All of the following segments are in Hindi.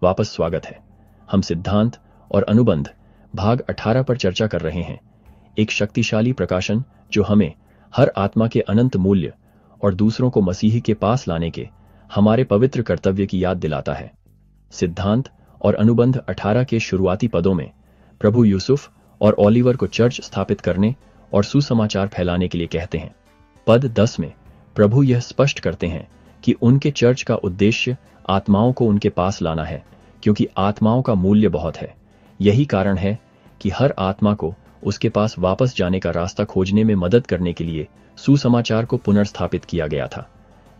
वापस स्वागत है। हम सिद्धांत और अनुबंध भाग 18 पर चर्चा कर रहे हैं। एक शक्तिशाली प्रकाशन जो हमें हर आत्मा के अनंत मूल्य और दूसरों को मसीह के पास लाने के हमारे पवित्र कर्तव्य की याद दिलाता है। सिद्धांत और अनुबंध 18 के शुरुआती पदों में प्रभु यूसुफ और ओलिवर को चर्च स्थापित करने और सुसमाचार फैलाने के लिए कहते हैं। पद 10 में प्रभु यह स्पष्ट करते हैं कि उनके चर्च का उद्देश्य आत्माओं को उनके पास लाना है, क्योंकि आत्माओं का मूल्य बहुत है। यही कारण है कि हर आत्मा को उसके पास वापस जाने का रास्ता खोजने में मदद करने के लिए सुसमाचार को पुनर्स्थापित किया गया था।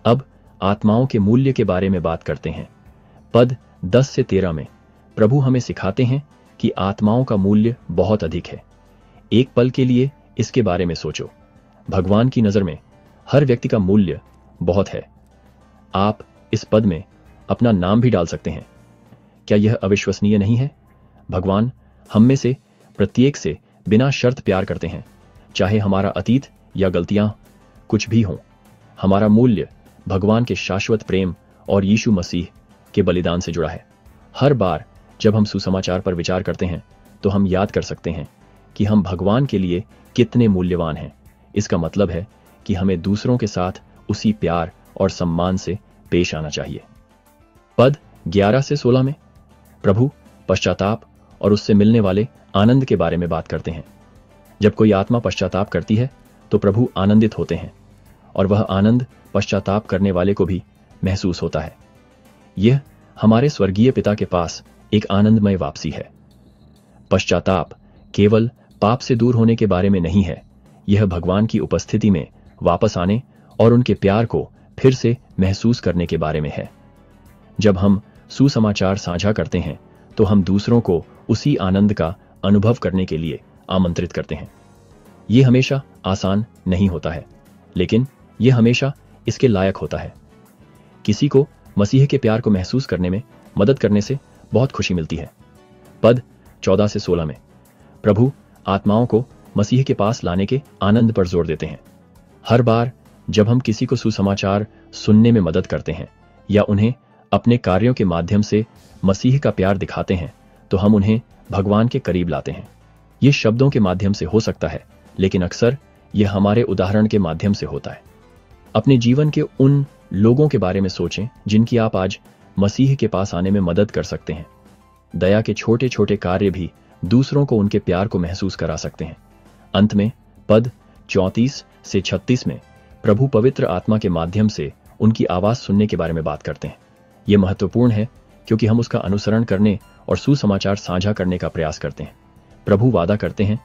अब आत्माओं के मूल्य के बारे में बात करते हैं। पद 10 से 13 में प्रभु हमें सिखाते हैं कि आत्माओं का मूल्य बहुत अधिक है। एक पल के लिए इसके बारे में सोचो। भगवान की नजर में हर व्यक्ति का मूल्य बहुत है। आप इस पद में अपना नाम भी डाल सकते हैं। क्या यह अविश्वसनीय नहीं है? भगवान हम में से प्रत्येक से बिना शर्त प्यार करते हैं, चाहे हमारा अतीत या गलतियां कुछ भी हों। हमारा मूल्य भगवान के शाश्वत प्रेम और यीशु मसीह के बलिदान से जुड़ा है। हर बार जब हम सुसमाचार पर विचार करते हैं तो हम याद कर सकते हैं कि हम भगवान के लिए कितने मूल्यवान हैं। इसका मतलब है कि हमें दूसरों के साथ उसी प्यार और सम्मान से पेश आना चाहिए। पद 11 से 16 में प्रभु पश्चाताप और उससे मिलने वाले आनंद के बारे में बात करते हैं। जब कोई आत्मा पश्चाताप करती है तो प्रभु आनंदित होते हैं, और वह आनंद पश्चाताप करने वाले को भी महसूस होता है। यह हमारे स्वर्गीय पिता के पास एक आनंदमय वापसी है। पश्चाताप केवल पाप से दूर होने के बारे में नहीं है, यह भगवान की उपस्थिति में वापस आने और उनके प्यार को फिर से महसूस करने के बारे में है। जब हम सुसमाचार साझा करते हैं तो हम दूसरों को उसी आनंद का अनुभव करने के लिए आमंत्रित करते हैं। यह हमेशा आसान नहीं होता है, लेकिन यह हमेशा इसके लायक होता है। किसी को मसीह के प्यार को महसूस करने में मदद करने से बहुत खुशी मिलती है। पद 14 से 16 में प्रभु आत्माओं को मसीह के पास लाने के आनंद पर जोर देते हैं। हर बार जब हम किसी को सुसमाचार सुनने में मदद करते हैं या उन्हें अपने कार्यों के माध्यम से मसीह का प्यार दिखाते हैं, तो हम उन्हें भगवान के करीब लाते हैं। यह शब्दों के माध्यम से हो सकता है, लेकिन अक्सर यह हमारे उदाहरण के माध्यम से होता है। अपने जीवन के उन लोगों के बारे में सोचें जिनकी आप आज मसीह के पास आने में मदद कर सकते हैं। दया के छोटे छोटे कार्य भी दूसरों को उनके प्यार को महसूस करा सकते हैं। अंत में पद 34 से 36 में प्रभु पवित्र आत्मा के माध्यम से उनकी आवाज सुनने के बारे में बात करते हैं। यह महत्वपूर्ण है क्योंकि हम उसका अनुसरण करने और सुसमाचार साझा करने का प्रयास करते हैं। प्रभु वादा करते हैं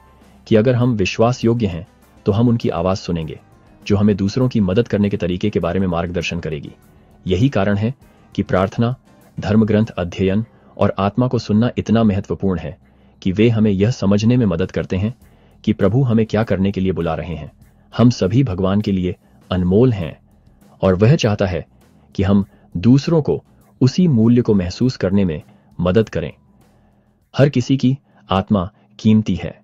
कि अगर हम विश्वास योग्य हैं तो हम उनकी आवाज सुनेंगे, जो हमें दूसरों की मदद करने के तरीके के बारे में मार्गदर्शन करेगी। यही कारण है कि प्रार्थना, धर्मग्रंथ अध्ययन और आत्मा को सुनना इतना महत्वपूर्ण है कि वे हमें यह समझने में मदद करते हैं कि प्रभु हमें क्या करने के लिए बुला रहे हैं। हम सभी भगवान के लिए अनमोल हैं, और वह चाहता है कि हम दूसरों को उसी मूल्य को महसूस करने में मदद करें। हर किसी की आत्मा कीमती है,